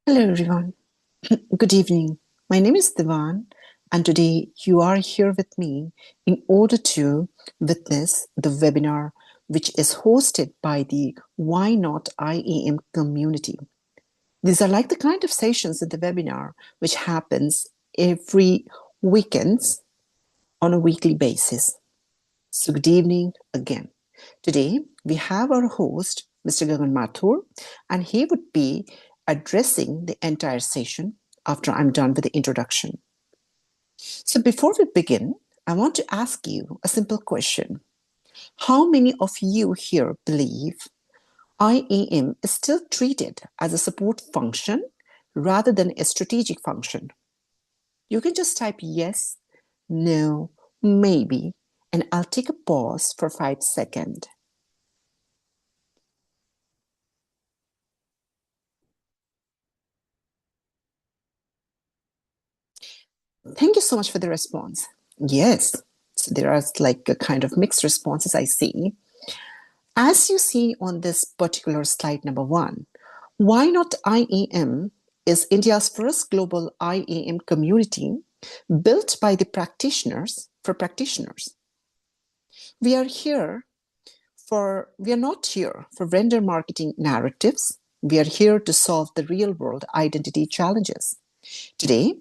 Hello, everyone. Good evening. My name is Divan, and today you are here with me in order to witness the webinar which is hosted by the Why Not IAM community. These are like the kind of sessions in the webinar which happens every weekends on a weekly basis. So, good evening again. Today, we have our host, Mr. Gagan Mathur, and he would be addressing the entire session after I'm done with the introduction. So, before we begin, I want to ask you a simple question. How many of you here believe IAM is still treated as a support function rather than a strategic function? You can just type yes, no, maybe, and I'll take a pause for 5 seconds. Thank you so much for the response. Yes, so there are like a kind of mixed responses I see. As you see on this particular slide number one, Why Not IAM is India's first global IAM community built by the practitioners for practitioners. We are here we are not here for vendor marketing narratives. We are here to solve the real world identity challenges. Today,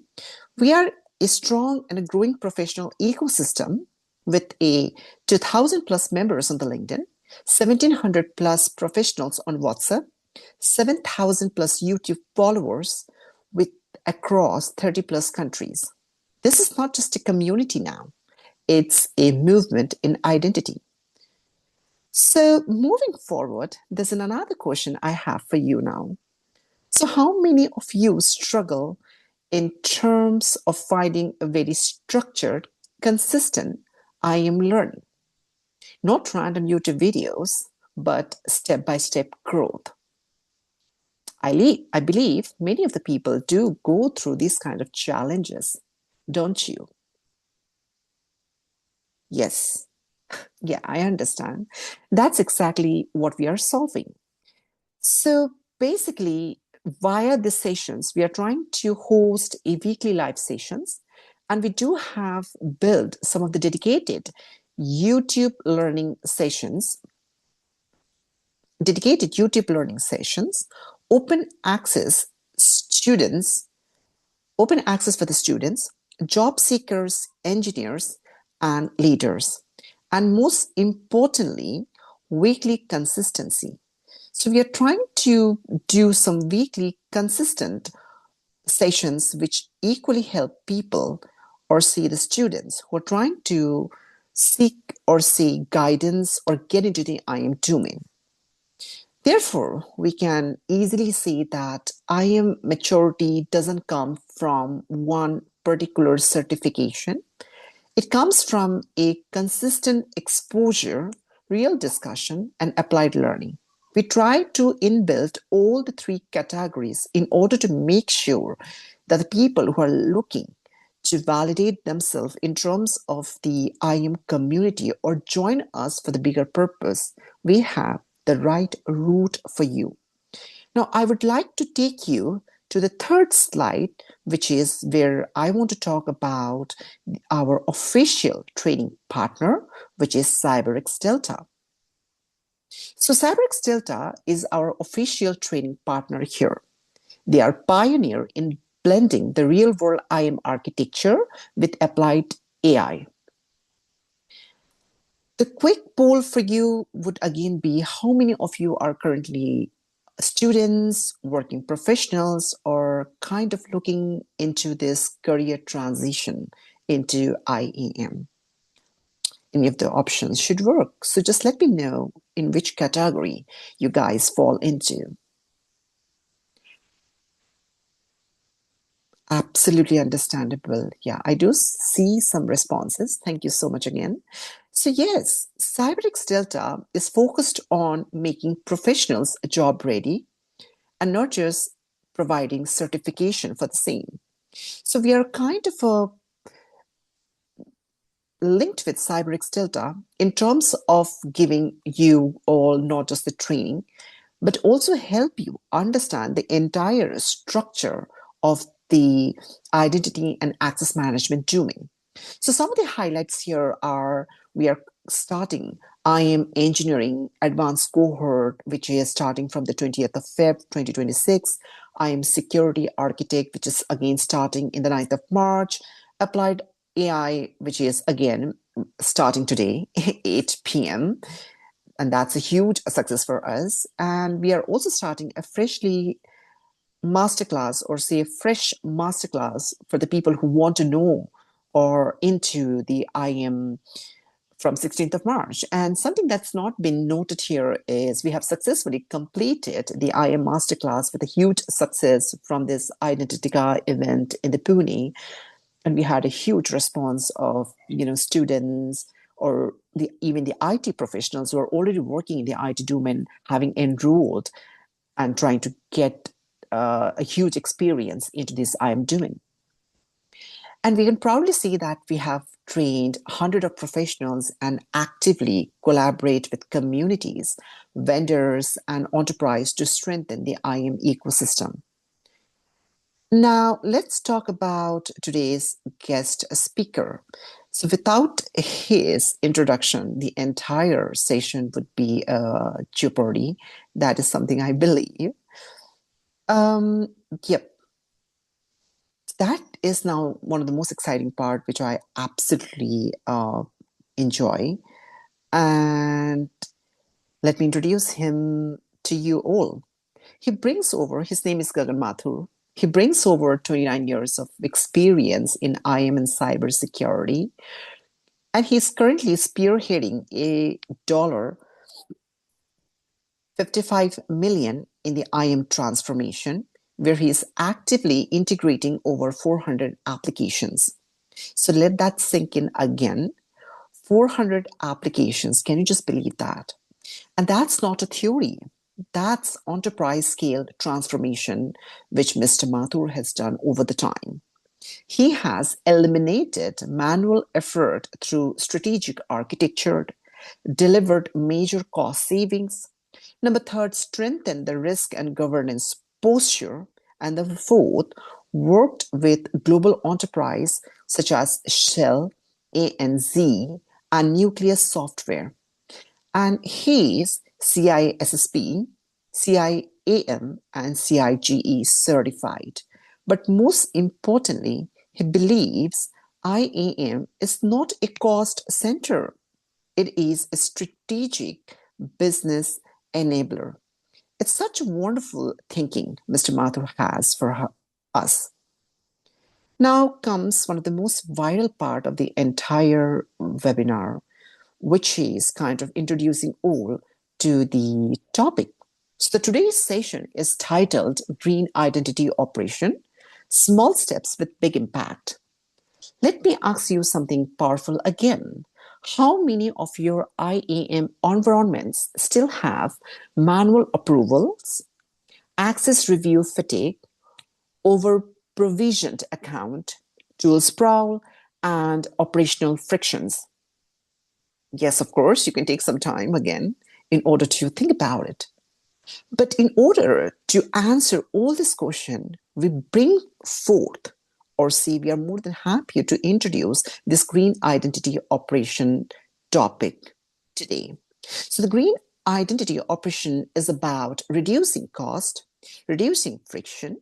we are a strong and a growing professional ecosystem with a 2,000 plus members on the LinkedIn, 1,700 plus professionals on WhatsApp, 7,000 plus YouTube followers with across 30 plus countries. This is not just a community now, it's a movement in identity. So, moving forward, there's another question I have for you now. So, how many of you struggle in terms of finding a very structured, consistent IAM learning? Not random YouTube videos, but step by step growth. I believe many of the people do go through these kind of challenges, don't you? Yes. Yeah, I understand. That's exactly what we are solving. So basically, via the sessions, we are trying to host a weekly live sessions, and we do have built some of the sessions, dedicated YouTube learning sessions, open access students, open access for the students, job seekers, engineers, and leaders. And most importantly, weekly consistency. So we are trying to do some weekly consistent sessions which equally help people or see the students who are trying to seek or see guidance or get into the IAM domain. Therefore, we can easily see that IAM maturity doesn't come from one particular certification. It comes from a consistent exposure, real discussion, and applied learning. We try to inbuild all the three categories in order to make sure that the people who are looking to validate themselves in terms of the IAM community or join us for the bigger purpose, we have the right route for you. Now, I would like to take you to the third slide, which is where I want to talk about our official training partner, which is CyberX Delta. So CyberX Delta is our official training partner here. They are pioneer in blending the real-world IAM architecture with applied AI. The quick poll for you would again be how many of you are currently students, working professionals, or kind of looking into this career transition into IAM? Any of the options should work. So just let me know in which category you guys fall into. Absolutely understandable. Yeah, I do see some responses. Thank you so much again. So, yes, CyberX Delta is focused on making professionals job ready and not just providing certification for the same. So, we are kind of linked with CyberX Delta in terms of giving you all not just the training, but also help you understand the entire structure of the identity and access management domain. So some of the highlights here are we are starting IM Engineering Advanced Cohort, which is starting from the 20th of Feb 2026. IM Security Architect, which is again starting in the 9th of March. Applied AI, which is again starting today, 8 p.m. And that's a huge success for us. And we are also starting a freshly masterclass, or say a fresh masterclass for the people who want to know or into the IM from 16th of March. And something that's not been noted here is we have successfully completed the IM masterclass with a huge success from this Identitica event in the Pune. And we had a huge response of students or even the IT professionals who are already working in the IT domain having enrolled and trying to get a huge experience into this IM domain. And we can proudly see that we have trained hundreds of professionals and actively collaborate with communities, vendors, and enterprise to strengthen the IM ecosystem. Now, let's talk about today's guest speaker. So, without his introduction, the entire session would be a jeopardy. That is something I believe. Yep. That is now one of the most exciting part, which I absolutely enjoy. And let me introduce him to you all. His name is Gagan Mathur. He brings over 29 years of experience in IM and cybersecurity. And he's currently spearheading a $55 million in the IM transformation, where he is actively integrating over 400 applications. So let that sink in again. 400 applications. Can you just believe that? And that's not a theory. That's enterprise scale transformation, which Mr. Mathur has done over the time. He has eliminated manual effort through strategic architecture, delivered major cost savings. Number third, strengthened the risk and governance posture. And the fourth, worked with global enterprise such as Shell, ANZ, and Nucleus Software. And he is CISSP, CIAM, and CIGE certified. But most importantly, he believes IAM is not a cost center. It is a strategic business enabler. It's such wonderful thinking Mr. Mathur has for us. Now comes one of the most vital part of the entire webinar, which is kind of introducing all to the topic. So today's session is titled Green Identity Operation, Small Steps with Big Impact. Let me ask you something powerful again. How many of your IAM environments still have manual approvals, access review fatigue, over provisioned account, tool sprawl, and operational frictions? Yes, of course, you can take some time again in order to think about it. But in order to answer all this question, we bring forth, or say we are more than happy to introduce this green identity operation topic today. So the green identity operation is about reducing cost, reducing friction,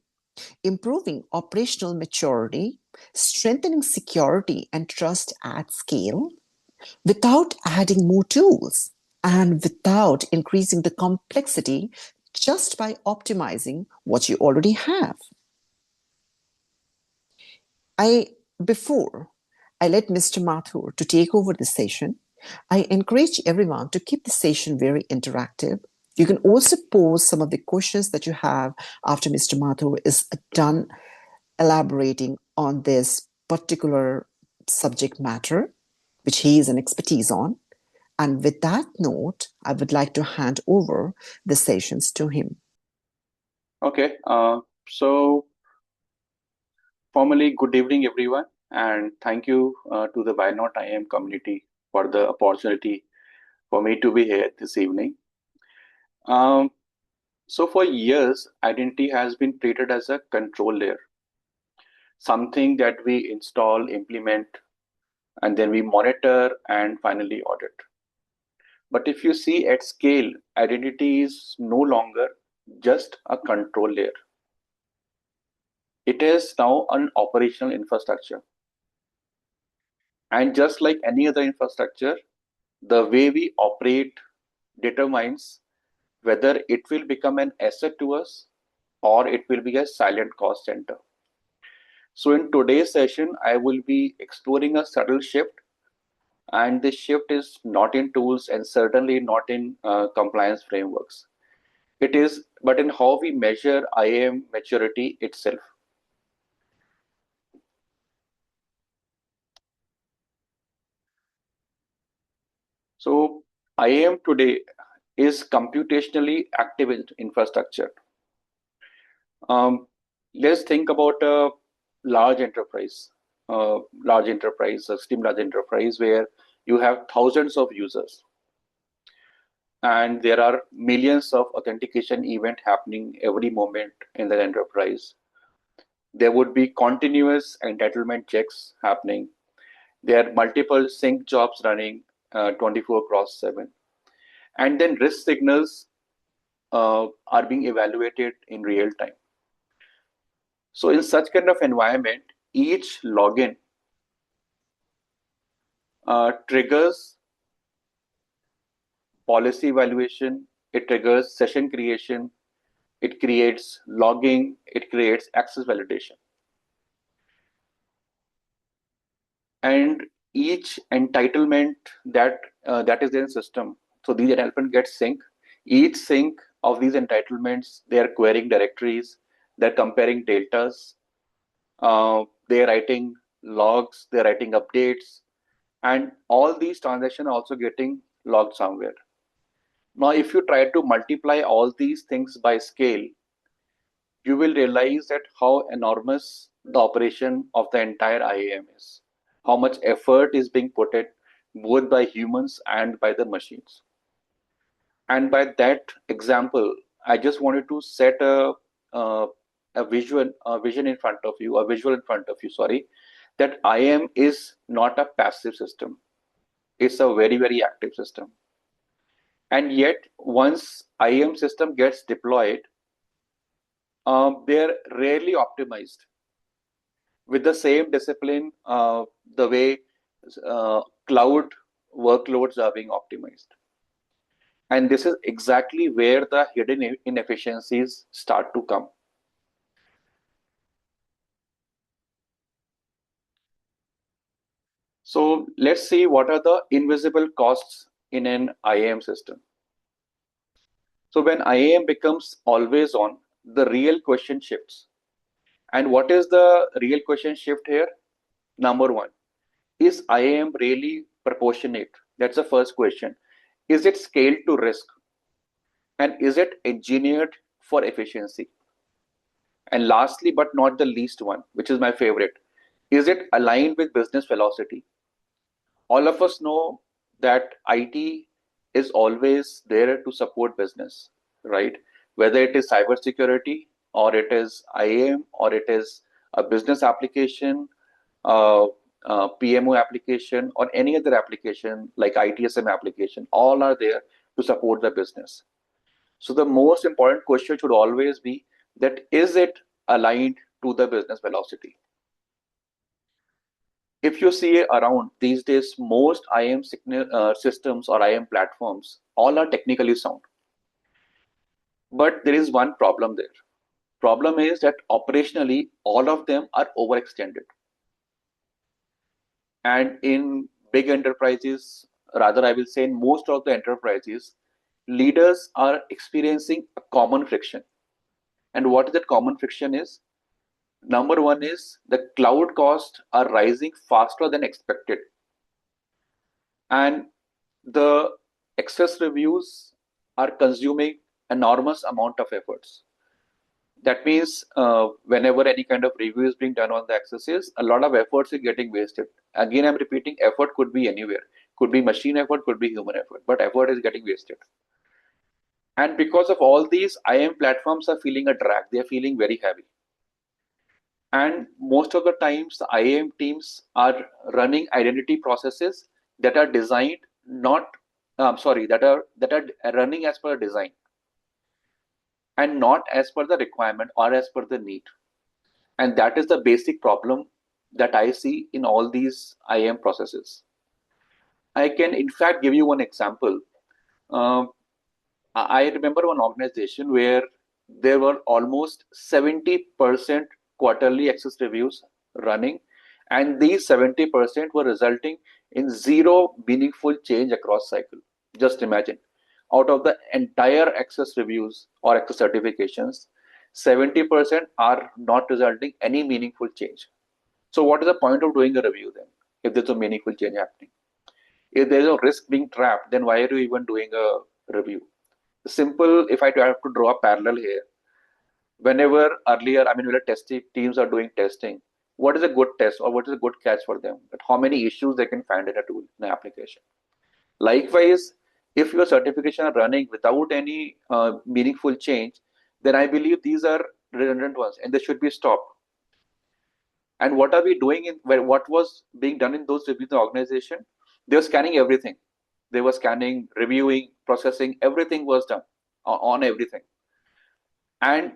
improving operational maturity, strengthening security and trust at scale, without adding more tools and without increasing the complexity, just by optimizing what you already have. Before I let Mr. Mathur to take over the session, I encourage everyone to keep the session very interactive. You can also pose some of the questions that you have after Mr. Mathur is done elaborating on this particular subject matter, which he is an expertise on. And with that note, I would like to hand over the sessions to him. Okay, so formally, good evening, everyone, and thank you to the Why Not IM community for the opportunity for me to be here this evening. Um, So for years, identity has been treated as a control layer, something that we install, implement, and then we monitor and finally audit. But if you see at scale, identity is no longer just a control layer. It is now an operational infrastructure. And just like any other infrastructure, the way we operate determines whether it will become an asset to us or it will be a silent cost center. So in today's session, I will be exploring a subtle shift, and this shift is not in tools and certainly not in compliance frameworks. It is, but in how we measure IAM maturity itself. So IAM today is computationally active infrastructure. Let's think about a large enterprise, a extreme large enterprise where you have thousands of users and there are millions of authentication events happening every moment in the enterprise. There would be continuous entitlement checks happening. There are multiple sync jobs running 24 cross 7. And then risk signals are being evaluated in real time. So in such kind of environment, each login triggers policy evaluation, it triggers session creation, it creates logging, it creates access validation. And each entitlement that is in system, so these entitlement gets synced. Each sync of these entitlements, they are querying directories, they're comparing deltas, they're writing logs, they're writing updates, and all these transactions are also getting logged somewhere. Now, if you try to multiply all these things by scale, you will realize that how enormous the operation of the entire IAM is, how much effort is being put in both by humans and by the machines. And by that example, I just wanted to set a vision in front of you, a visual in front of you, sorry, that IAM is not a passive system. It's a very, very active system. And yet, once IAM system gets deployed, they're rarely optimized with the same discipline the way cloud workloads are being optimized. And this is exactly where the hidden inefficiencies start to come. So let's see what are the invisible costs in an IAM system. So when IAM becomes always on, the real question shifts. And what is the real question shift here? Number one, is IAM really proportionate? That's the first question. Is it scaled to risk? And is it engineered for efficiency? And lastly, but not the least one, which is my favorite, is it aligned with business velocity? All of us know that IT is always there to support business, right? Whether it is cybersecurity or it is IAM or it is a business application, uh, PMO application, or any other application like ITSM application, all are there to support the business. So the most important question should always be that is it aligned to the business velocity? If you see around these days, most IAM systems or IAM platforms, all are technically sound. But there is one problem there. Problem is that operationally, all of them are overextended. And in big enterprises, rather, I will say in most of the enterprises, leaders are experiencing a common friction. And what that common friction is? Number one is the cloud costs are rising faster than expected. And the excess reviews are consuming enormous amount of efforts. That means whenever any kind of review is being done on the accesses, a lot of efforts are getting wasted. Again, I'm repeating, effort could be anywhere. Could be machine effort, could be human effort, but effort is getting wasted. And because of all these, IAM platforms are feeling a drag. They are feeling very heavy. And most of the times, the IAM teams are running identity processes that are designed not, that are running as per design and not as per the requirement or as per the need. And that is the basic problem that I see in all these IAM processes. I can, in fact, give you one example. Uh, I remember one organization where there were almost 70% quarterly access reviews running, and these 70% were resulting in zero meaningful change across cycle. Just imagine, out of the entire access reviews or access certifications, 70% are not resulting any meaningful change. So what is the point of doing a review then, if there's a meaningful change happening? If there's a risk being trapped, then why are you even doing a review? Simple, if I have to draw a parallel here, whenever earlier, I mean, when the testing teams are doing testing, what is a good test or what is a good catch for them? But how many issues they can find in a tool, in an application? Likewise, if your certification are running without any meaningful change, then I believe these are redundant ones and they should be stopped. And what are we doing in what was being done in those reviews in the organization? They were scanning everything. They were scanning, reviewing, processing, everything was done on everything. And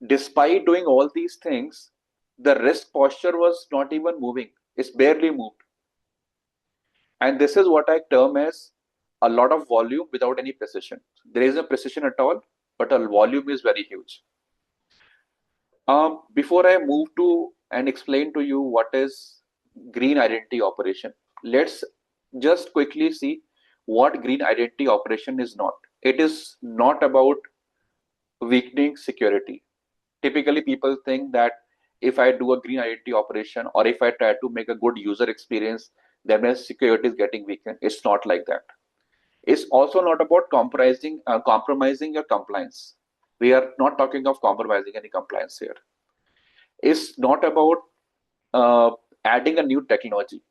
despite doing all these things, the risk posture was not even moving. It's barely moved. And this is what I term as a lot of volume without any precision. There is no precision at all, but a volume is very huge. Before I move to and explain to you what is green identity operation, let's just quickly see what green identity operation is not. It is not about weakening security. Typically, people think that if I do a green identity operation or if I try to make a good user experience, then my security is getting weakened. It's not like that. It's also not about compromising your compliance. We are not talking of compromising any compliance here. It's not about adding a new technology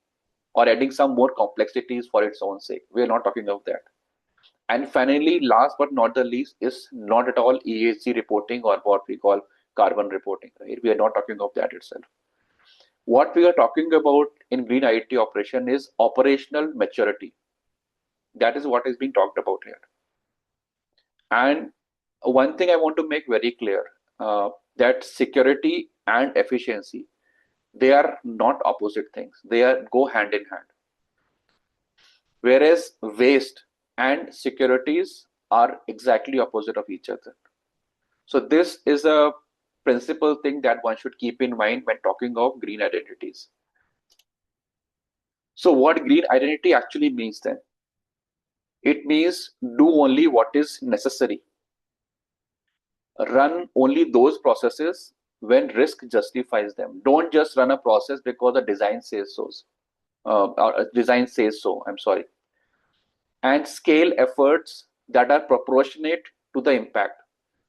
or adding some more complexities for its own sake. We are not talking of that. And finally, last but not the least, is not at all ESG reporting or what we call carbon reporting. Right? We are not talking of that itself. What we are talking about in green IT operation is operational maturity. That is what is being talked about here. And one thing I want to make very clear, that security and efficiency, they are not opposite things. They are go hand in hand. Whereas waste and securities are exactly opposite of each other. So this is a principal thing that one should keep in mind when talking of green identities. So what green identity actually means then? It means do only what is necessary. Run only those processes when risk justifies them. Don't just run a process because the design says so. I'm sorry. And scale efforts that are proportionate to the impact.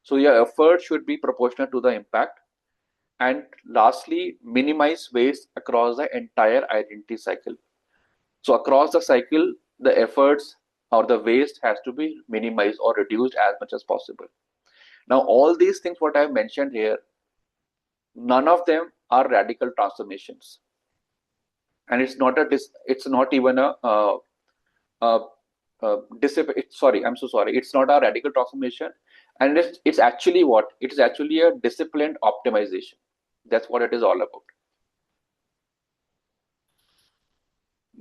So your effort should be proportional to the impact. And lastly, minimize waste across the entire identity cycle. So across the cycle, the efforts or the waste has to be minimized or reduced as much as possible. Now, all these things what I've mentioned here, none of them are radical transformations. And it's not even I'm so sorry. It's not a radical transformation. And it's actually what? It's actually a disciplined optimization. That's what it is all about.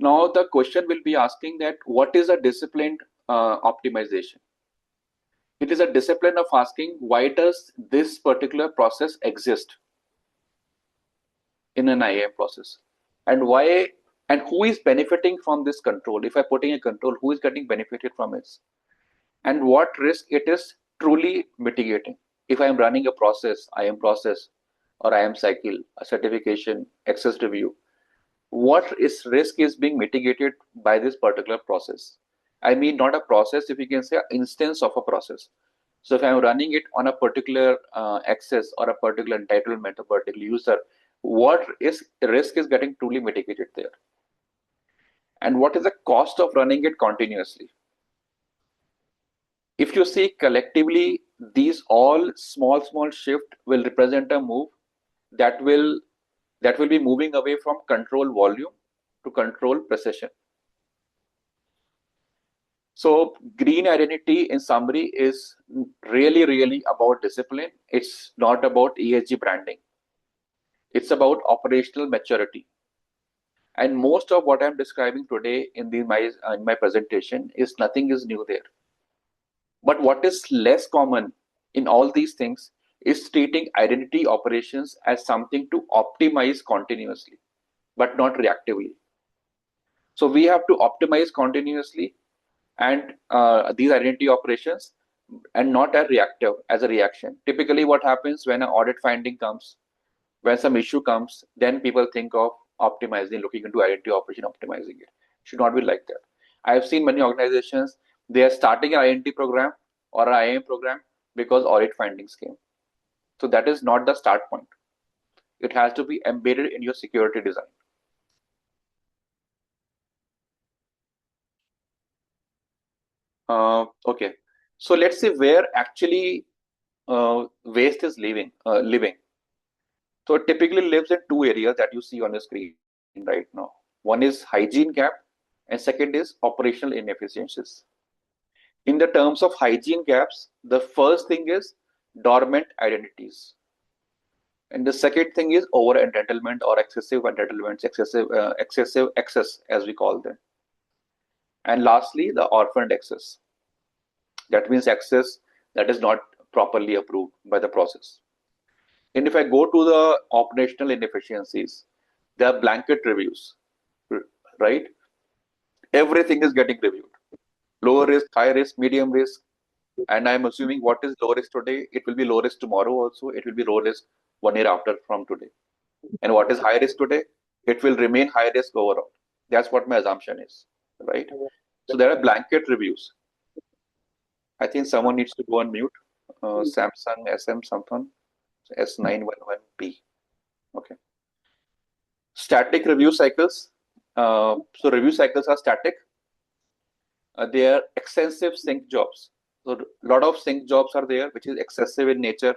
Now, the question will be asking that what is a disciplined optimization? It is a discipline of asking why does this particular process exist in an IAM process? And why and who is benefiting from this control? If I'm putting a control, who is getting benefited from it? And what risk it is truly mitigating? If I am running a process, IAM process, or IAM cycle, a certification, access review, what is risk is being mitigated by this particular process? I mean, not a process, if you can say, an instance of a process. So if I'm running it on a particular access or a particular entitlement, a particular user, what is risk is getting truly mitigated there? And what is the cost of running it continuously? If you see collectively, these all small shift will represent a move that will be moving away from control volume to control precision. So green identity in summary is really about discipline. It's not about ESG branding. It's about operational maturity. And most of what I'm describing today in my presentation is nothing is new there. But what is less common in all these things is treating identity operations as something to optimize continuously, but not reactively. So we have to optimize continuously and these identity operations, and not as a reaction. Typically what happens when an audit finding comes, when some issue comes, then people think of optimizing, looking into identity operation, optimizing it. Should not be like that. I have seen many organizations, they are starting an identity program or an IAM program because audit findings came. So that is not the start point. It has to be embedded in your security design. Okay, so let's see where actually waste is living. So it typically lives in two areas that you see on the screen right now. One is hygiene gap, and second is operational inefficiencies. In the terms of hygiene gaps, the first thing is dormant identities. And the second thing is over entitlement or excessive entitlements, excessive excess, as we call them. And lastly, the orphaned access. That means access that is not properly approved by the process. And if I go to the operational inefficiencies, there are blanket reviews, right? Everything is getting reviewed. Low risk, high risk, medium risk. And I'm assuming what is low risk today, it will be low risk tomorrow also. It will be low risk 1 year after from today. And what is high risk today, it will remain high risk overall. That's what my assumption is, right? So there are blanket reviews. I think someone needs to go on mute. Samsung SM something, S911P. Okay. Static review cycles. So review cycles are static. They are extensive sync jobs. So a lot of sync jobs are there, which is excessive in nature.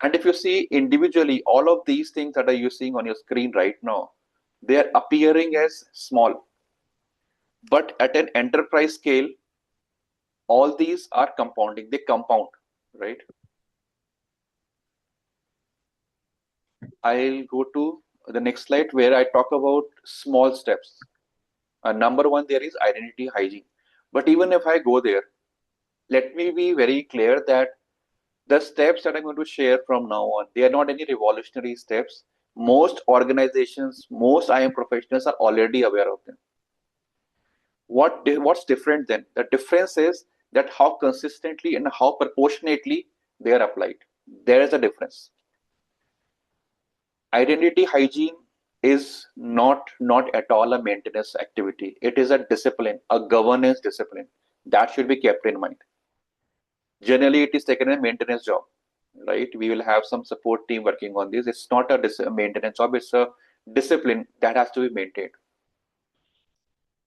And if you see individually, all of these things that are you seeing on your screen right now, they are appearing as small. But at an enterprise scale, all these are compounding. They compound, right? I'll go to the next slide where I talk about small steps. Number one, there is identity hygiene. But even if I go there, let me be very clear that the steps that I'm going to share from now on, they are not any revolutionary steps. Most organizations, most IAM professionals are already aware of them. What's different then? The difference is that how consistently and how proportionately they are applied. There is a difference. Identity hygiene is not at all a maintenance activity. It is a discipline, a governance discipline that should be kept in mind. Generally, it is taken a maintenance job, right? We will have some support team working on this. It's not a maintenance job. It's a discipline that has to be maintained.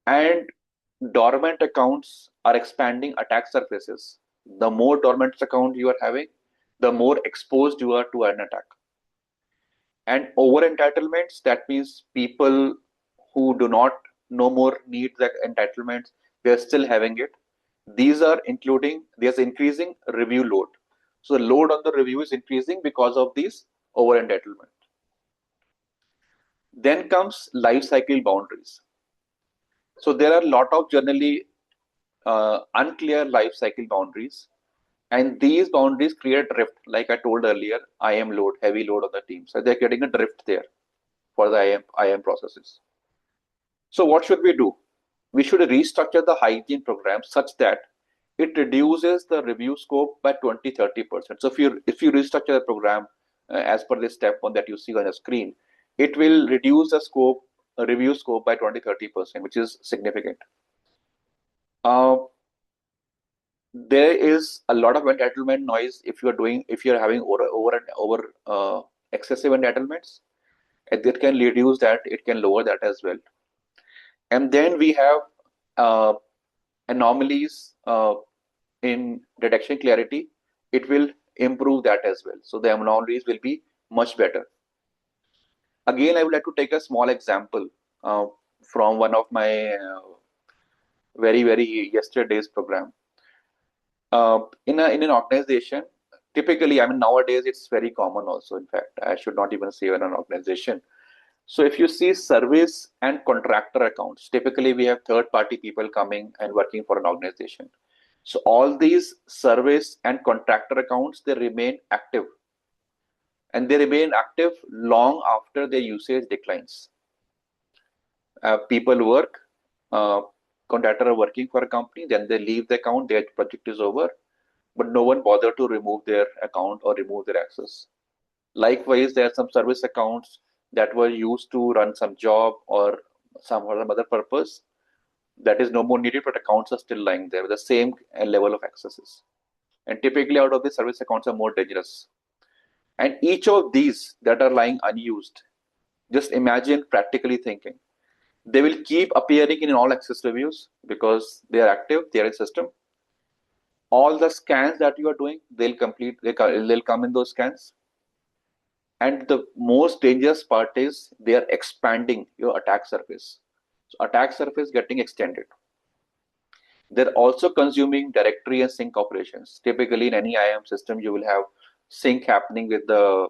And dormant accounts are expanding attack surfaces. The more dormant account you are having, the more exposed you are to an attack. And over entitlements, that means people who do not no more need the entitlements, they're still having it. These are there's increasing review load. So the load on the review is increasing because of these over entitlement. Then comes life cycle boundaries. So there are a lot of generally unclear life cycle boundaries, and these boundaries create drift. Like I told earlier, IAM load, heavy load on the team. So they're getting a drift there for the IAM processes. So what should we do? We should restructure the hygiene program such that it reduces the review scope by 20-30%. So if you restructure the program as per this step one that you see on the screen, it will reduce the review scope by 20-30%, which is significant. There is a lot of entitlement noise if you're having over excessive entitlements. It can reduce that, it can lower that as well. And then we have anomalies in detection clarity, it will improve that as well. So the anomalies will be much better. Again, I would like to take a small example uh, from one of my very yesterday's program. In an organization, typically, I mean, nowadays it's very common also. In fact, I should not even say in an organization. So if you see service and contractor accounts, typically we have third party people coming and working for an organization. So all these service and contractor accounts, they remain active, and they remain active long after their usage declines. People work, uh, contractor are working for a company, then they leave the account, their project is over, but no one bothered to remove their account or remove their access. Likewise, there are some service accounts that were used to run some job or some other purpose that is no more needed, but accounts are still lying there with the same level of accesses. And typically, out of the service accounts are more dangerous. And each of these that are lying unused, just imagine practically thinking, they will keep appearing in all access reviews because they are active, they are in system. All the scans that you are doing, they'll complete, they'll come in those scans. And the most dangerous part is they are expanding your attack surface. So attack surface getting extended. They're also consuming directory and sync operations. Typically, in any IAM system, you will have sync happening with the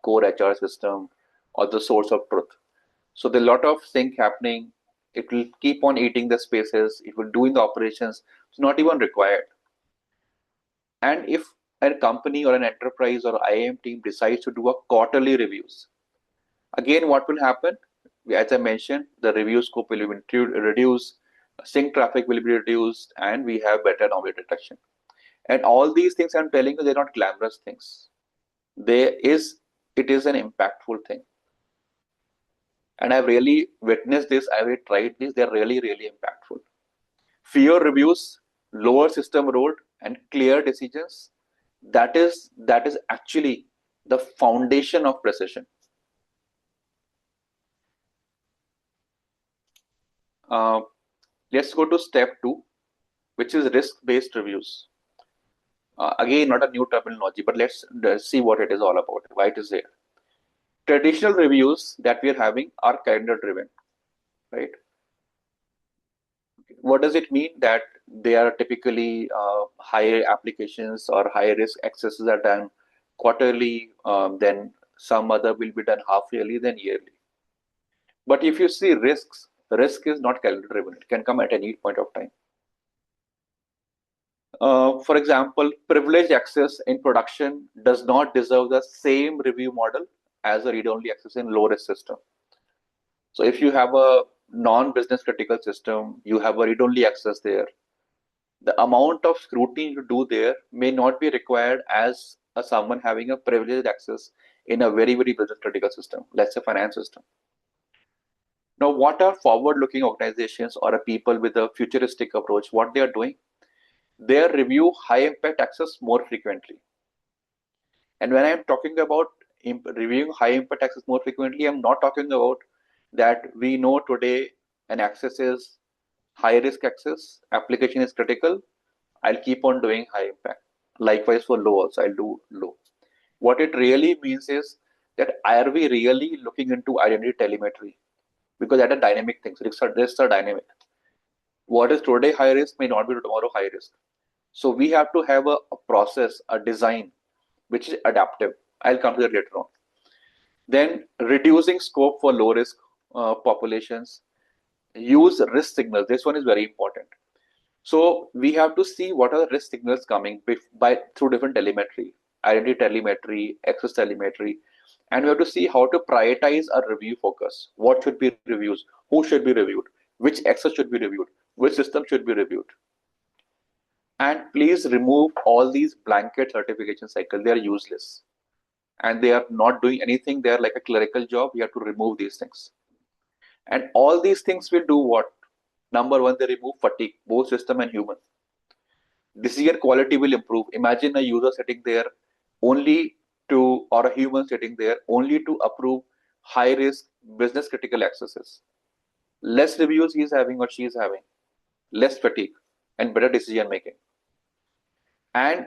core HR system or the source of truth. So there's a lot of sync happening. It will keep on eating the spaces. It will doing the operations. It's not even required. And if a company or an enterprise or IAM team decides to do a quarterly reviews, again, what will happen? As I mentioned, the review scope will be reduced, sync traffic will be reduced, and we have better anomaly detection. And all these things I'm telling you, they're not glamorous things. It is an impactful thing. And I've really witnessed this, I've really tried this, they're really impactful. Fewer reviews, lower system load, and clear decisions. That is actually the foundation of precision. Uh, let's go to step 2, which is risk-based reviews. Again, not a new terminology, but let's see what it is all about, why it is there. Traditional reviews that we are having are calendar-driven, right? What does it mean? That they are typically high applications or high risk accesses are done quarterly, then some other will be done half yearly, then yearly. But if you see risks, risk is not calendar-driven. It can come at any point of time. For example, privileged access in production does not deserve the same review model as a read-only access in low-risk system. So if you have a non-business critical system, you have a read-only access there, the amount of scrutiny you do there may not be required as someone having a privileged access in a very business critical system, let's say finance system. Now, what are forward-looking organizations or a people with a futuristic approach? What they are doing? They review high impact access more frequently. And when I'm talking about reviewing high impact access more frequently, I'm not talking about that we know today an access is high risk access, application is critical, I'll keep on doing high impact. Likewise for low also, I'll do low. What it really means is that are we really looking into identity telemetry? Because that are dynamic things, risks are dynamic. What is today high risk may not be tomorrow high risk. So we have to have a process, a design, which is adaptive. I'll come to that later on. Then reducing scope for low risk populations. Use risk signals. This one is very important. So we have to see what are the risk signals coming through different telemetry, identity telemetry, access telemetry, and we have to see how to prioritize our review focus. What should be reviews? Who should be reviewed? Which access should be reviewed? Which system should be reviewed? And please remove all these blanket certification cycles. They are useless and they are not doing anything. They are like a clerical job. You have to remove these things. And all these things will do what? Number one, they remove fatigue, both system and human. Decision quality will improve. Imagine a user sitting there only to, or a human sitting there only to approve high risk business critical accesses. Less reviews he is having or she is having, less fatigue and better decision making. and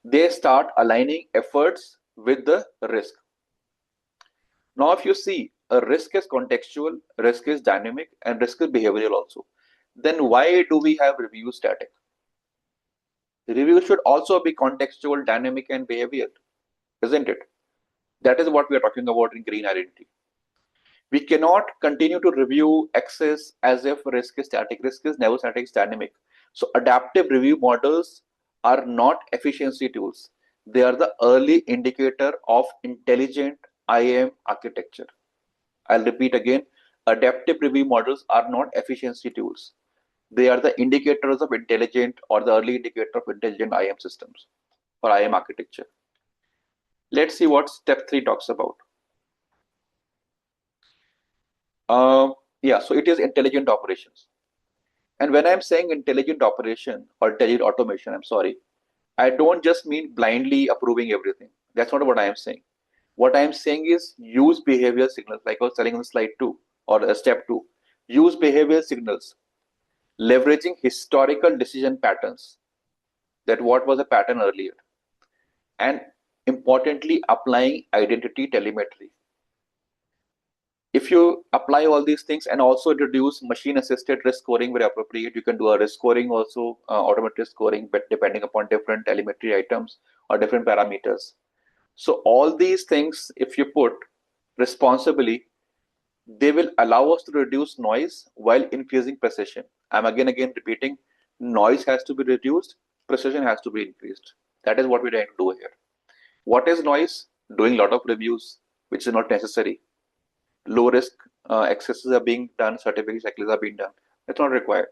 they start aligning efforts with the risk. Now, if you see, a risk is contextual, risk is dynamic, and risk is behavioral also. Then why do we have review static? Review should also be contextual, dynamic, and behavioral, isn't it? That is what we are talking about in green identity. We cannot continue to review access as if risk is static. Risk is never static, it's dynamic. So adaptive review models are not efficiency tools. They are the early indicator of intelligent IAM architecture. I'll repeat again, adaptive review models are not efficiency tools. They are the indicators of intelligent or the early indicator of intelligent IAM systems or IAM architecture. Let's see what step 3 talks about. So it is intelligent operations. And when I'm saying intelligent operation or intelligent automation, I'm sorry, I don't just mean blindly approving everything. That's not what I am saying. What I am saying is use behavior signals, like I was telling on slide 2 or step 2. Use behavior signals, leveraging historical decision patterns, that what was a pattern earlier, and importantly, applying identity telemetry. If you apply all these things and also introduce machine assisted risk scoring where appropriate, you can do a risk scoring also, automated scoring, but depending upon different telemetry items or different parameters. So all these things, if you put responsibly, they will allow us to reduce noise while increasing precision. I'm again repeating, noise has to be reduced, precision has to be increased. That is what we're trying to do here. What is noise? Doing a lot of reviews, which is not necessary. Low risk accesses are being done, certificate cycles are being done. It's not required.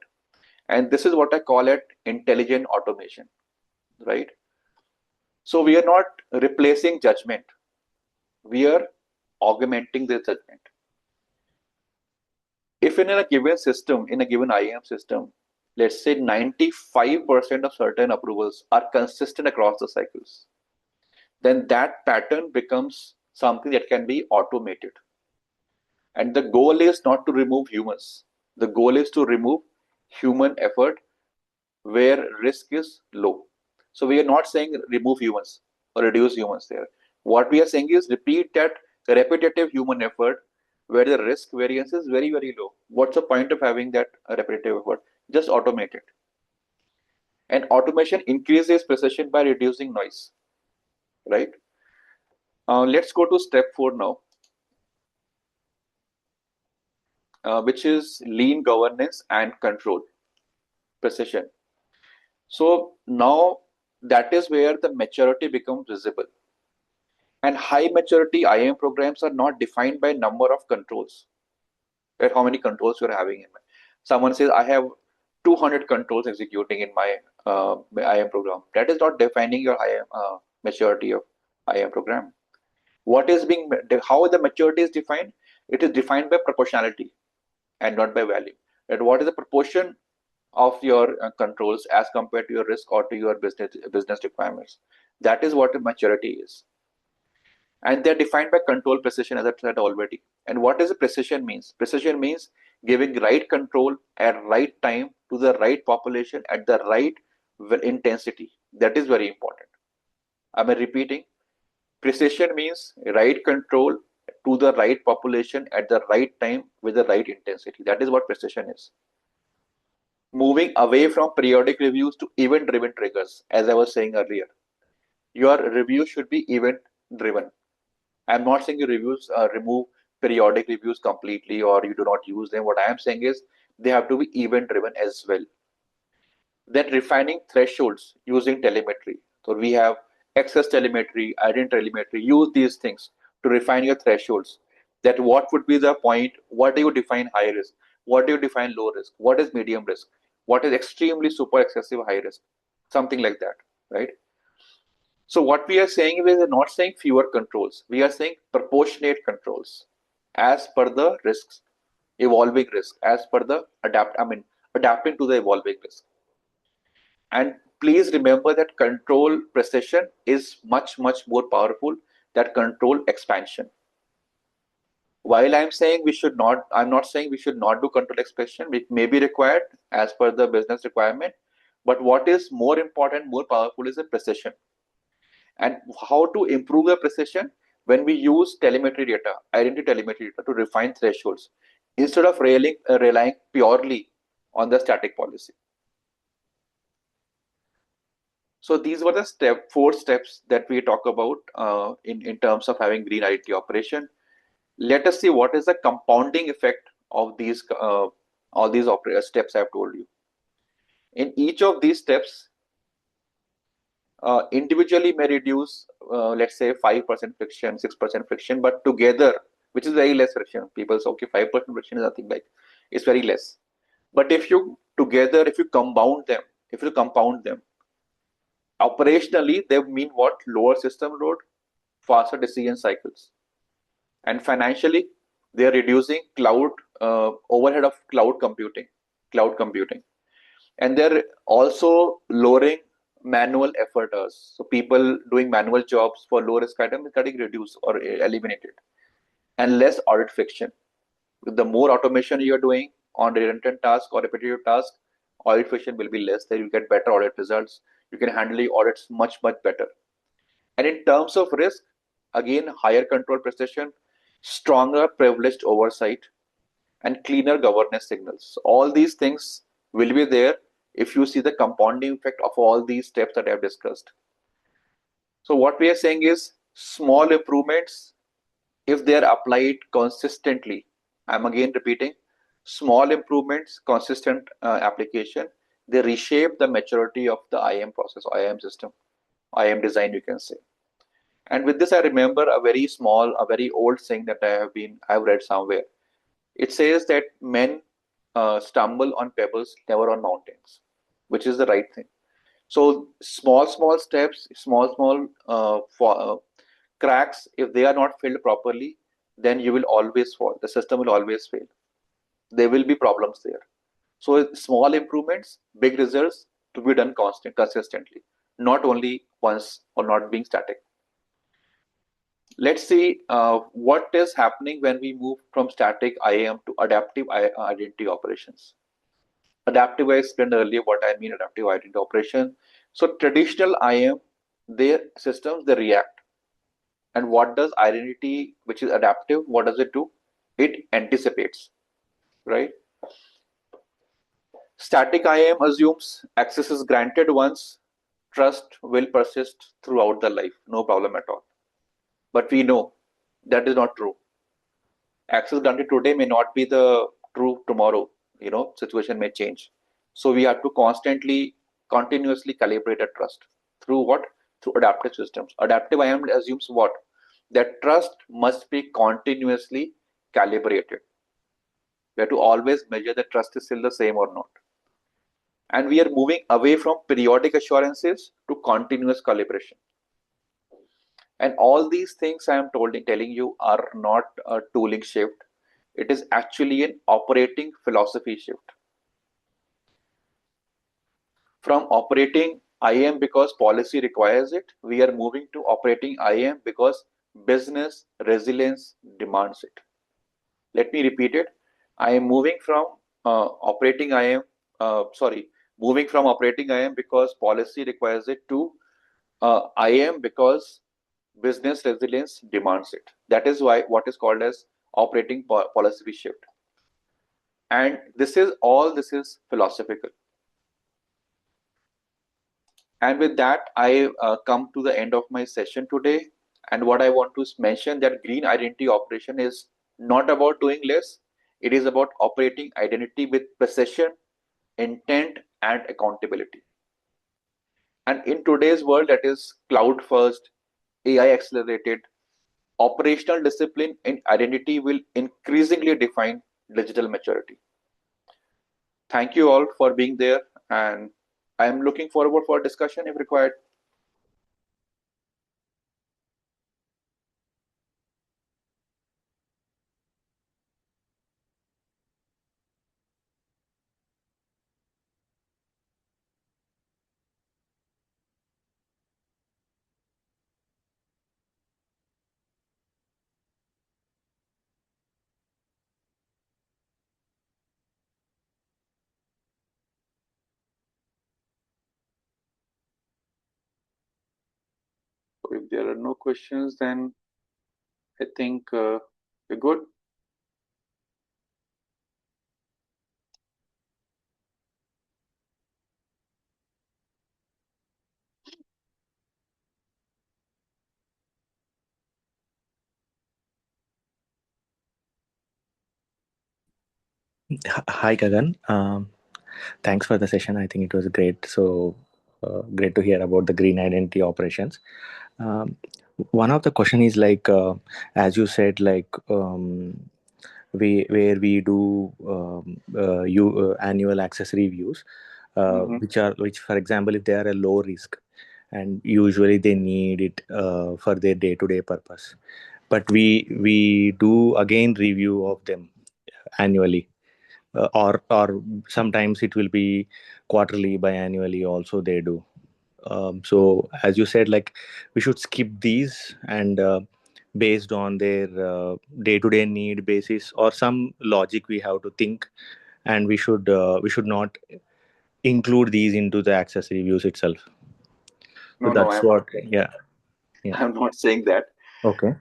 And this is what I call it intelligent automation, right? So we are not replacing judgment. We are augmenting the judgment. If in a given system, in a given IAM system, let's say 95% of certain approvals are consistent across the cycles, then that pattern becomes something that can be automated. And the goal is not to remove humans. The goal is to remove human effort where risk is low. So we are not saying remove humans or reduce humans there. What we are saying is repeat that repetitive human effort where the risk variance is very, very low. What's the point of having that repetitive effort? Just automate it. And automation increases precision by reducing noise, right? Let's go to step 4 now, which is lean governance and control, precision. So now that is where the maturity becomes visible. And high maturity IAM programs are not defined by number of controls, right? How many controls you're having in mind. Someone says, I have 200 controls executing in my IAM program. That is not defining your IAM maturity of IAM program. What is being, how the maturity is defined? It is defined by proportionality and not by value. And what is the proportion of your controls as compared to your risk or to your business requirements? That is what maturity is. And they're defined by control precision, as I said already. And what does precision means? Precision means giving right control at right time to the right population at the right intensity. That is very important. Am I repeating? Precision means right control to the right population at the right time with the right intensity. That is what precision is. Moving away from periodic reviews to event-driven triggers, as I was saying earlier. Your review should be event-driven. I'm not saying your reviews remove periodic reviews completely or you do not use them. What I am saying is they have to be event-driven as well. Then refining thresholds using telemetry. So we have access telemetry, identity telemetry. Use these things to refine your thresholds. That what would be the point? What do you define high risk? What do you define low risk? What is medium risk? What is extremely super excessive high risk? Something like that, right? So what we are saying is we are not saying fewer controls. We are saying proportionate controls as per the risks, evolving risk, as per the adapting to the evolving risk. And please remember that control precision is much, much more powerful than control expansion. While I'm saying we should not, I'm not saying we should not do control expansion, which may be required as per the business requirement. But what is more important, more powerful is the precision. And how to improve the precision? When we use telemetry data, identity telemetry data to refine thresholds instead of relying purely on the static policy. So these were the four steps that we talk about in terms of having green identity operation. Let us see what is the compounding effect of these all these steps I have told you. In each of these steps, individually may reduce, let's say 5% friction, 6% friction, but together, which is very less friction. People say, okay, 5% friction is nothing, like it's very less. But if you together, if you compound them, operationally, they mean what? Lower system load, faster decision cycles. And financially, they are reducing overhead of cloud computing. And they're also lowering manual efforters. So people doing manual jobs for low risk items is getting reduced or eliminated, and less audit friction. With the more automation you're doing on redundant task or repetitive task, audit friction will be less. There you get better audit results. You can handle the audits much better. And in terms of risk, again, higher control precision, stronger privileged oversight, and cleaner governance signals. All these things will be there if you see the compounding effect of all these steps that I have discussed. So what we are saying is small improvements, if they are applied consistently, I'm again repeating, small improvements, consistent application, they reshape the maturity of the IAM process, IAM system, IAM design, you can say. And with this, I remember a very old saying that I've read somewhere. It says that men stumble on pebbles, never on mountains, which is the right thing. So small steps, cracks, if they are not filled properly, then you will always fall. The system will always fail. There will be problems there. So small improvements, big results to be done consistently, not only once or not being static. Let's see what is happening when we move from static IAM to adaptive identity operations. Adaptive, I explained earlier what I mean adaptive identity operation. So traditional IAM, their systems, they react. And what does identity, which is adaptive, what does it do? It anticipates, right? Static IAM assumes access is granted once, trust will persist throughout the life, no problem at all. But we know that is not true. Access granted today may not be the true tomorrow. Situation may change. So we have to continuously calibrate a trust through what? Through adaptive systems. Adaptive IAM assumes what? That trust must be continuously calibrated. We have to always measure that trust is still the same or not. And we are moving away from periodic assurances to continuous calibration. And all these things I am telling you are not a tooling shift. It is actually an operating philosophy shift. From operating IAM because policy requires it, we are moving to operating IAM because business resilience demands it. Let me repeat it. I am moving from operating IAM, moving from operating IAM because policy requires it to IAM because business resilience demands it. That is why what is called as operating policy shift. And this is philosophical. And with that, I come to the end of my session today. And what I want to mention that green identity operation is not about doing less. It is about operating identity with precision, intent, and accountability. And in today's world that is cloud first, AI accelerated, operational discipline in identity will increasingly define digital maturity. Thank you all for being there, and I am looking forward for discussion if required. If there are no questions, then I think we're good. Hi, Gagan. Thanks for the session. I think it was great. So great to hear about the green identity operations. Um, One of the question is like, as you said, like we where we do annual access reviews, which for example, if they are a low risk, and usually they need it for their day-to-day purpose, but we do again review of them annually, or sometimes it will be quarterly, biannually also they do. So as you said, like we should skip these and based on their day-to-day need basis or some logic we have to think, and we should not include these into the access reviews itself. So No, no, that's I'm not what. saying Yeah. that. Yeah. I'm not saying that. Okay.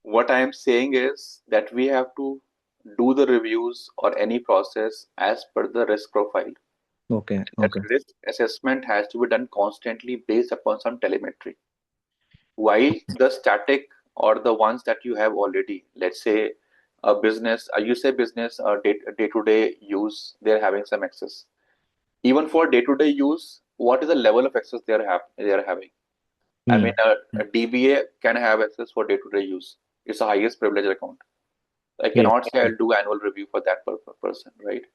What I'm saying is that we have to do the reviews or any process as per the risk profile. Okay. That Okay. risk assessment has to be done constantly based upon some telemetry. While the static or the ones that you have already, let's say a business, you say business day to day use, they're having some access. Even for day to day use, what is the level of access they are having? I Hmm. mean, a DBA can have access for day to day use. It's the highest privilege account. I Yes. cannot say I'll do annual review for that person, right?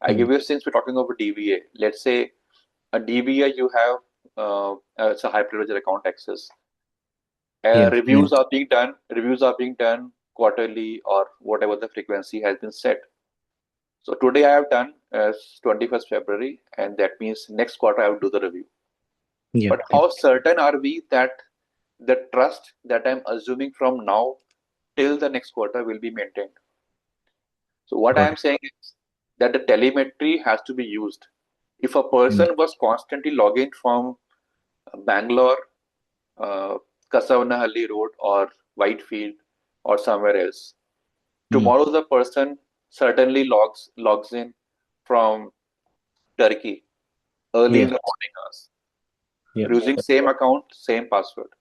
I Hmm. give you, since we're talking about DBA, let's say a DBA you have, it's a high privilege account access. Yes. Yes. Reviews are being done quarterly or whatever the frequency has been set. So today I have done as 21st February, and that means next quarter I will do the review. Yeah. But Yeah. how certain are we that the trust that I'm assuming from now till the next quarter will be maintained? So what I Got am it. saying is that the telemetry has to be used. If a Hmm. person was constantly logging from Bangalore, uh, Kasavanahalli Road, or Whitefield, or somewhere else, Hmm. tomorrow the person certainly logs in from Turkey early in Yeah. the morning hours, Yeah. using same account, same password.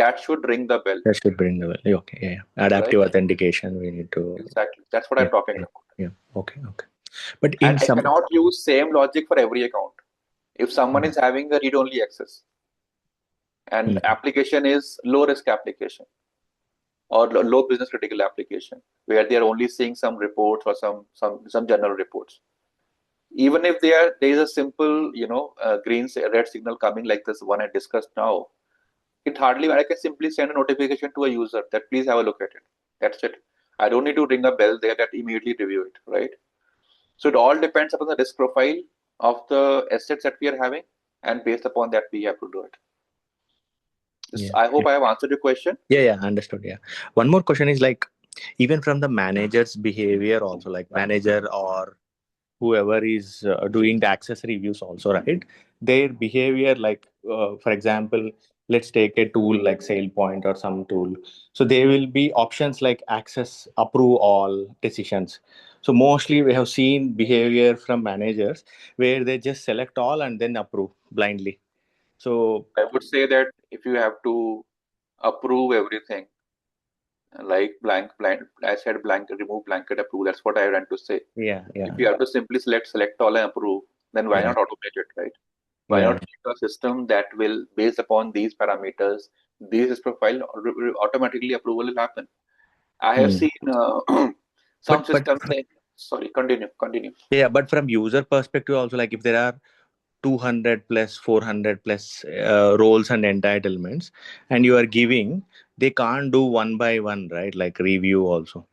That should ring the bell, That should bring the value. Okay. Yeah. Yeah. right? Adaptive authentication. We need to. Exactly. That's what Yeah. I'm talking Yeah. about. Yeah. Okay. Okay. But And in I some. cannot use same logic for every account. If someone is having a read-only access and Mm, application is low risk application or low business critical application where they are only seeing some reports or some general reports, even if there is a simple red signal coming like this one I discussed now, it hardly, I can simply send a notification to a user that please have a look at it. That's it. I don't need to ring a bell there that immediately review it, right? So it all depends upon the risk profile of the assets that we are having, and based upon that we have to do it. yeah. I hope I have answered your question. Yeah. Yeah. Understood. Yeah. One more question is like, even from the manager's behavior, also like manager or whoever is doing the access reviews, also, right? Their behavior, like for example, let's take a tool like SailPoint or some tool. So there will be options like access, approve all decisions. So mostly we have seen behavior from managers where they just select all and then approve blindly. So I would say that if you have to approve everything, like blank, I said blank, remove blanket approve. That's what I want to say. yeah, If yeah, you have to simply select all and approve, then why yeah, not automate it, right? Why not yeah. make a system that will, based upon these parameters, these profile, automatically approval will happen. I have Hmm. seen some But systems saying, sorry, continue. yeah, but from user perspective also, like if there are 200 plus 400 plus roles and entitlements and you are giving, they can't do one by one, right? Like review also,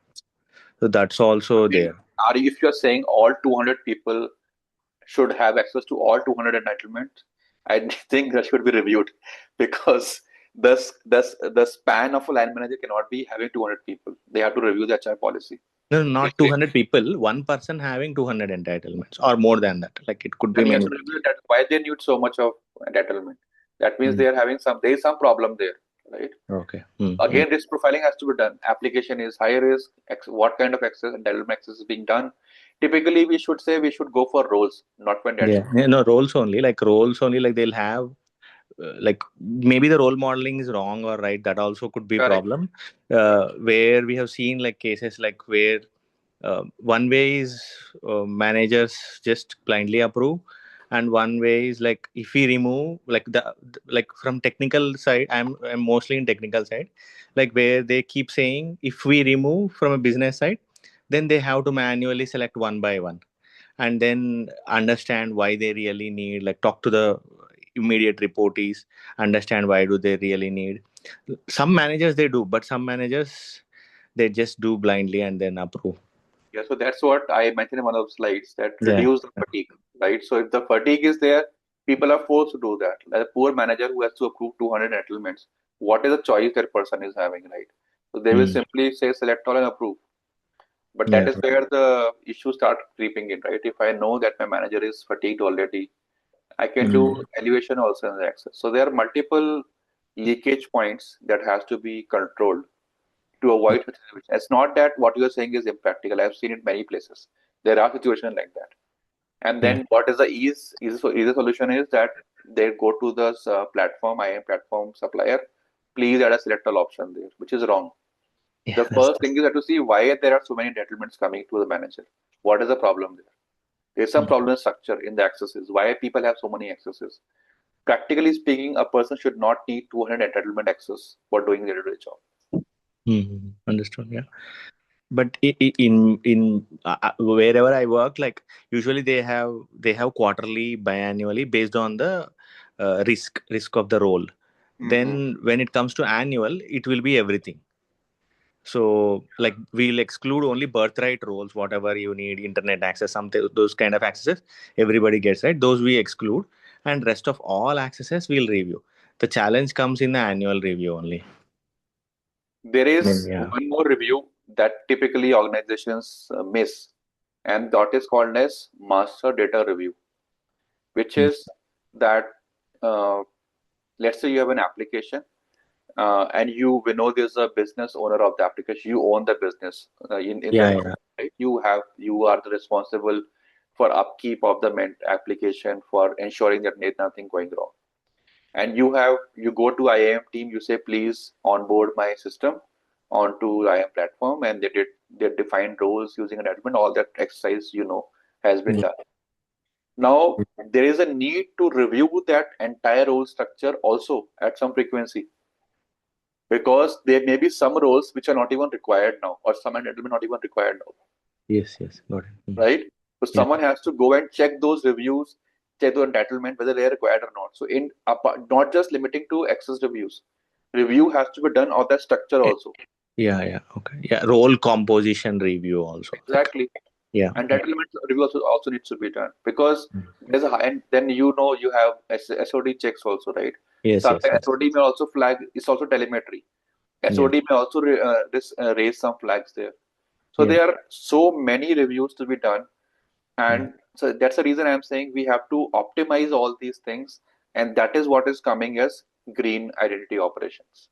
so that's I also mean, there. if you're saying all 200 people should have access to all 200 entitlements, I think that should be reviewed because the span of a line manager cannot be having 200 people. They have to review the HR policy. No, no, If not they, 200 people, one person having 200 entitlements or more than that, like it could be then you have many. to review that why they need so much of entitlement. That means Mm. they are having there is some problem there. right? Okay. Again, risk profiling has to be done. Application is high risk. What kind of access and entitlement access is being done? Typically, we should say we should go for roles, not for Yeah. entitlement. No, roles only. Like roles only. Like they'll have like maybe the role modeling is wrong or right. That also could be a Correct. problem. Where we have seen like cases like where one way is managers just blindly approve, and one way is like if we remove like like from technical side, I'm mostly in technical side, like where they keep saying if we remove from a business side, then they have to manually select one by one, and then understand why they really need, like talk to the immediate reportees, understand why do they really need. Some managers they do, but some managers they just do blindly and then approve. Yeah, so that's what I mentioned in one of the slides, that Yeah. reduce the fatigue, right? So if the fatigue is there, people are forced to do that. Like a poor manager who has to approve 200 entitlements, what is the choice that person is having, right? So they will Mm. simply say select all and approve. But that Yeah. is where the issues start creeping in, right? If I know that my manager is fatigued already, I can Mm. do elevation also in the access. So there are multiple leakage points that has to be controlled to avoid such situation. It's not that what you are saying is impractical. I've seen it many places. There are situations like that. And Mm. then what is the easy solution is that they go to the platform, IAM platform supplier, please add a select all option there, which is wrong. Yeah. The first thing is that to see why there are so many entitlements coming to the manager. What is the problem there? There's some Mm. problem in structure in the accesses. Why people have so many accesses? Practically speaking, a person should not need 200 entitlement access for doing their day job. Understood. Yeah. But in wherever I work, like usually they have quarterly, biannually based on the risk of the role. Then Mm-hmm. when it comes to annual, it will be everything. So like we'll exclude only birthright roles, whatever you need, internet access, something those kind of accesses, everybody gets, right. Those we exclude, and rest of all accesses we'll review. The challenge comes in the annual review only. There I mean, is yeah. one more review that typically organizations miss, and that is called as master data review, which Mm. is that uh, let's say you have an application and you know there's a business owner of the application. You own the business in Yeah, that yeah. company, right? You are the responsible for upkeep of the application, for ensuring that there's nothing going wrong. And you go to IAM team, you say please onboard my system onto IAM platform, and they define roles using an admin. All that exercise has been Yeah. done. Now there is a need to review that entire role structure also at some frequency, because there may be some roles which are not even required now, or some admin not even required now, Yes, yes, got it. right? So Yeah. someone has to go and check those reviews, check the entitlement whether they are required or not. So not just limiting to access reviews, review has to be done of that structure Eh, also. yeah, yeah, okay. Yeah, role composition review also. Like, Exactly. yeah, yeah. Entitlement review also needs to be done, because Mm. there's a high, and then you have SOD checks also, right? Yes, yes, Sometimes yes. SOD may also flag. It's also telemetry. Yes, SOD may also raise some flags there. So yes, there are so many reviews to be done, mm. and so that's the reason I'm saying we have to optimize all these things, and that is what is coming as green identity operations.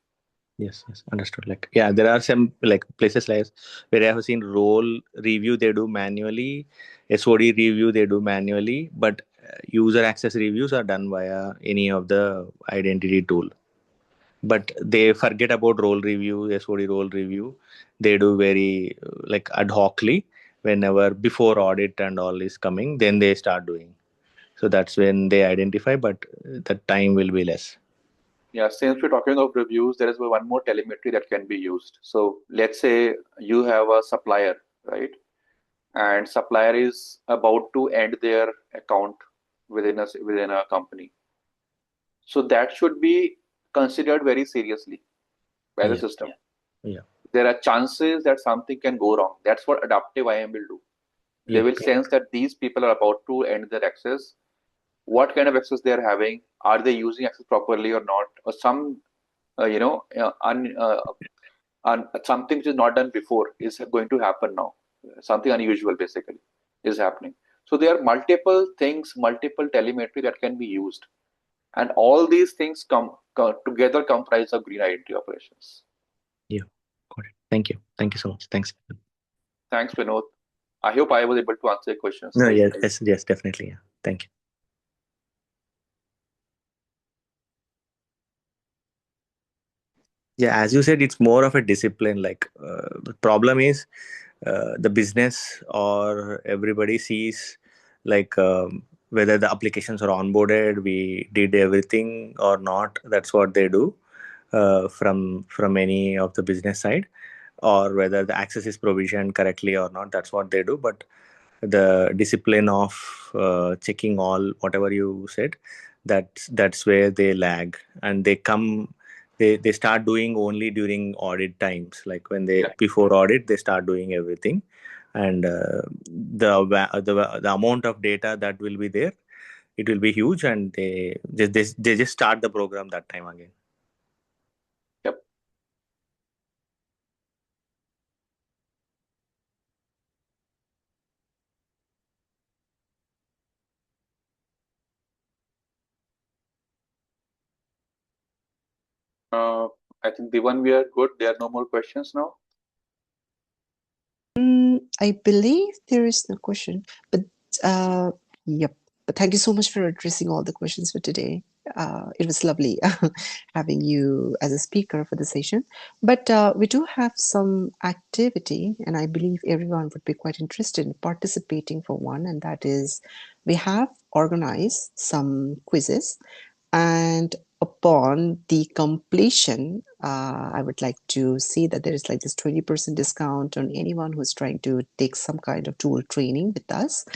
Yes, yes. Understood. Like, yeah, there are some like places like where I have seen role review they do manually, SOD review they do manually, but user access reviews are done via any of the identity tool. But they forget about role review, SOD role review. They do very like ad hocly whenever before audit and all is coming, then they start doing. So that's when they identify, but the time will be less. Yeah, since we're talking of reviews, there is one more telemetry that can be used. So let's say you have a supplier, right? And supplier is about to end their account within a company. So that should be considered very seriously by the Yeah, system. yeah, There are chances that something can go wrong. That's what adaptive IAM will do. They yeah, will sense that these people are about to end their access. What kind of access they are having? Are they using access properly or not? Or some, something which is not done before is going to happen now. Something unusual basically is happening. So there are multiple things, multiple telemetry that can be used, and all these things come together comprise of green identity operations. Yeah, got it. Thank you. Thank you so much. Thanks. Thanks, Vinod. I hope I was able to answer your questions, No, right? yes, definitely. Yeah. Thank you. Yeah, as you said, it's more of a discipline. Like the problem is the business or everybody sees like whether the applications are onboarded, we did everything or not. That's what they do from any of the business side, or whether the access is provisioned correctly or not. That's what they do. But the discipline of checking all whatever you said, that's where they lag, and they start doing only during audit times, like when they Yeah. before audit they start doing everything, and the amount of data that will be there, it will be huge, and they just start the program that time again. Yep. I think the one we are good. There are no more questions now. I believe there is no question, but yep. But thank you so much for addressing all the questions for today. It was lovely having you as a speaker for the session. But we do have some activity, and I believe everyone would be quite interested in participating for one, and that is we have organized some quizzes, and upon the completion, I would like to see that there is like this 20% discount on anyone who's trying to take some kind of tool training with us.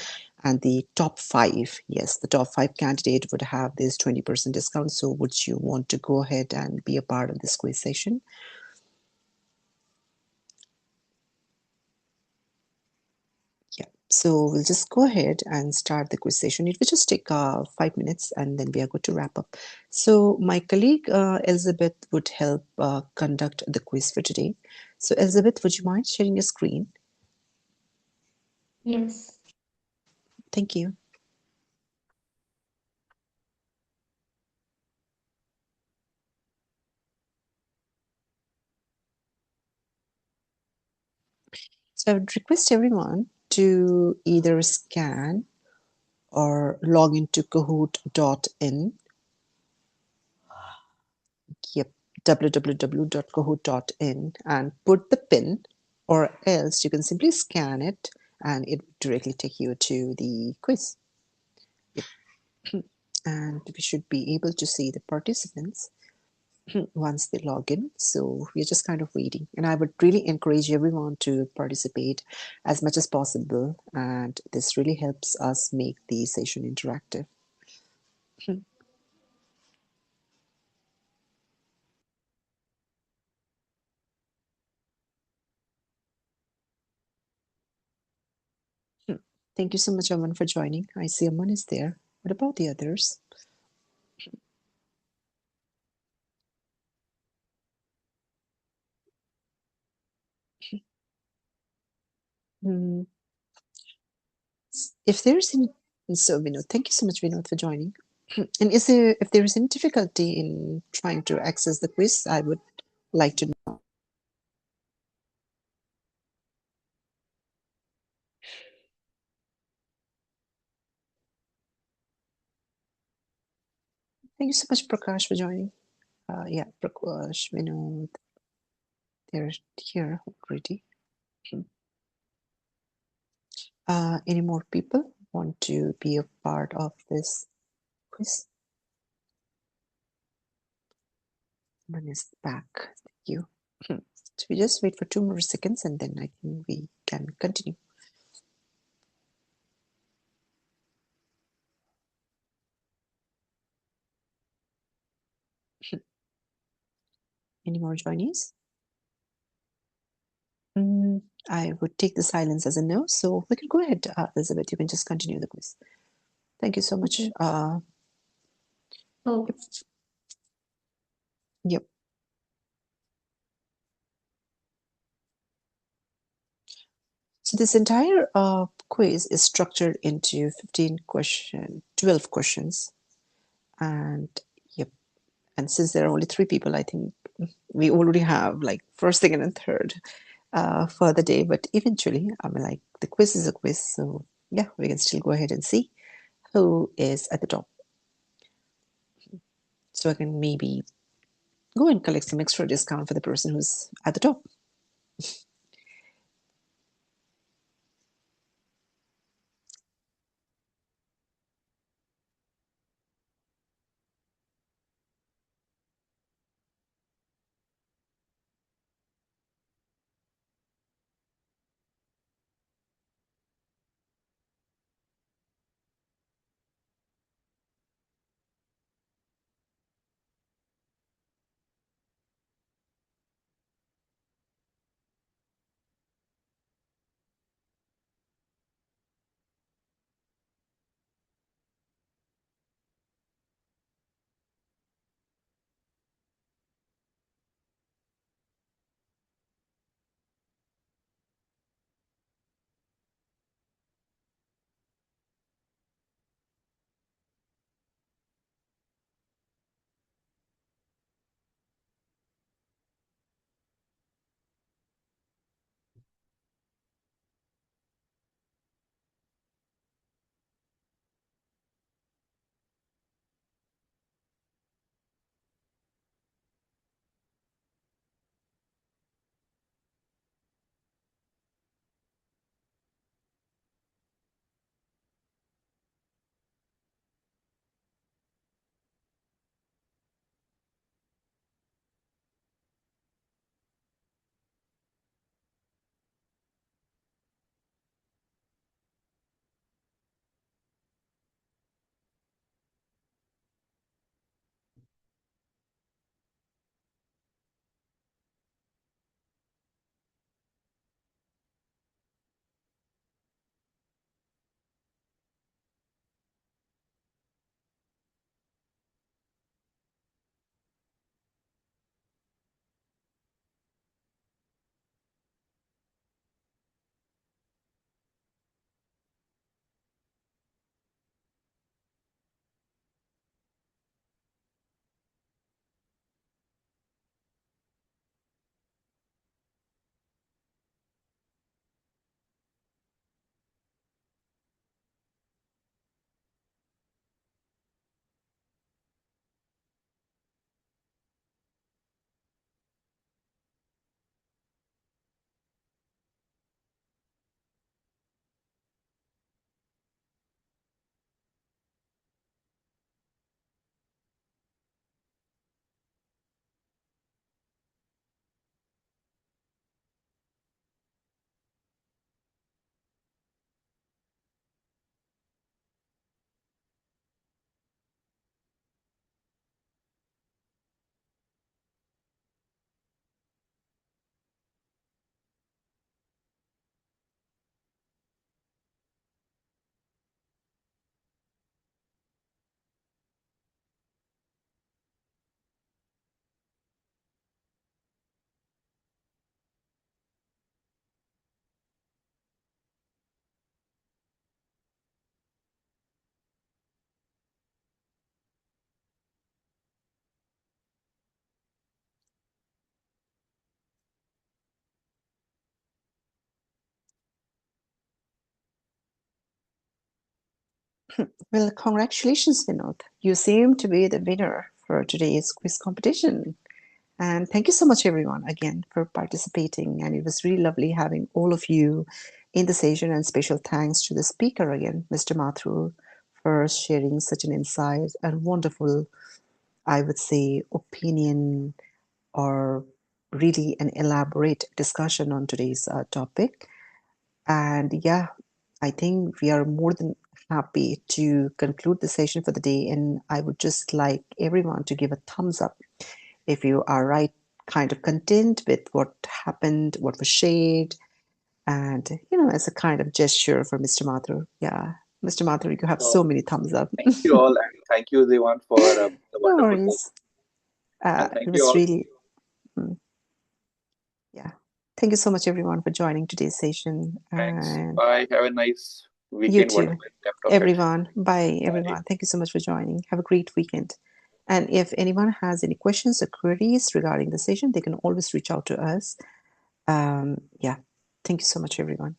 And the top five, yes, the top five candidate would have this 20% discount. So would you want to go ahead and be a part of this quiz session? Yeah, so we'll just go ahead and start the quiz session. It will just take 5 minutes and then we are going to wrap up. So my colleague Elizabeth would help conduct the quiz for today. So Elizabeth, would you mind sharing your screen? Yes. Thank you. So I would request everyone to either scan or log into kahoot.in. Yep, www.kahoot.in, and put the pin, or else you can simply scan it and it will directly take you to the quiz. Yep. And we should be able to see the participants once they log in. So we're just kind of waiting. And I would really encourage everyone to participate as much as possible. And this really helps us make the session interactive. Thank you so much, Aman, for joining. I see Aman is there. What about the others? Hmm. If there's any, so Vinod, thank you so much, Vinod, for joining. And if there is any difficulty in trying to access the quiz, I would like to know. Thank you so much, Prakash, for joining. Yeah, Prakash, Vinod, they're here already. Any more people want to be a part of this quiz? One is back. Thank you. So we just wait for 2 more seconds and then I think we can continue. Any more joinees? I would take the silence as a no. So we can go ahead, Elizabeth. You can just continue the quiz. Thank you so much. Okay. Oh, Yep. So this entire quiz is structured into 12 questions. And yep. And since there are only 3 people, I think we already have like first, second, and third for the day. But eventually, I mean, like the quiz is a quiz, so yeah, we can still go ahead and see who is at the top. So I can maybe go and collect some extra discount for the person who's at the top. Well, congratulations, Vinod. You seem to be the winner for today's quiz competition. And thank you so much, everyone, again, for participating. And it was really lovely having all of you in the session. And special thanks to the speaker again, Mr. Mathur, for sharing such an insight and wonderful, I would say, opinion or really an elaborate discussion on today's topic. And yeah, I think we are more than happy to conclude the session for the day. And I would just like everyone to give a thumbs up if you are right kind of content with what happened, what was shared, and as a kind of gesture for Mr. Mathur. Yeah, Mr. Mathur, you have so many thumbs up. Thank you all, and thank you, Devan, for the No wonderful talk. worries. And It thank you was all. really, yeah. Thank you so much, everyone, for joining today's session. Thanks. And Bye. Have a nice you weekend, too, whatever is left of it. everyone. Bye, Bye. everyone. Thank you so much for joining. Have a great weekend. And if anyone has any questions or queries regarding the session, they can always reach out to us. Yeah, thank you so much, everyone.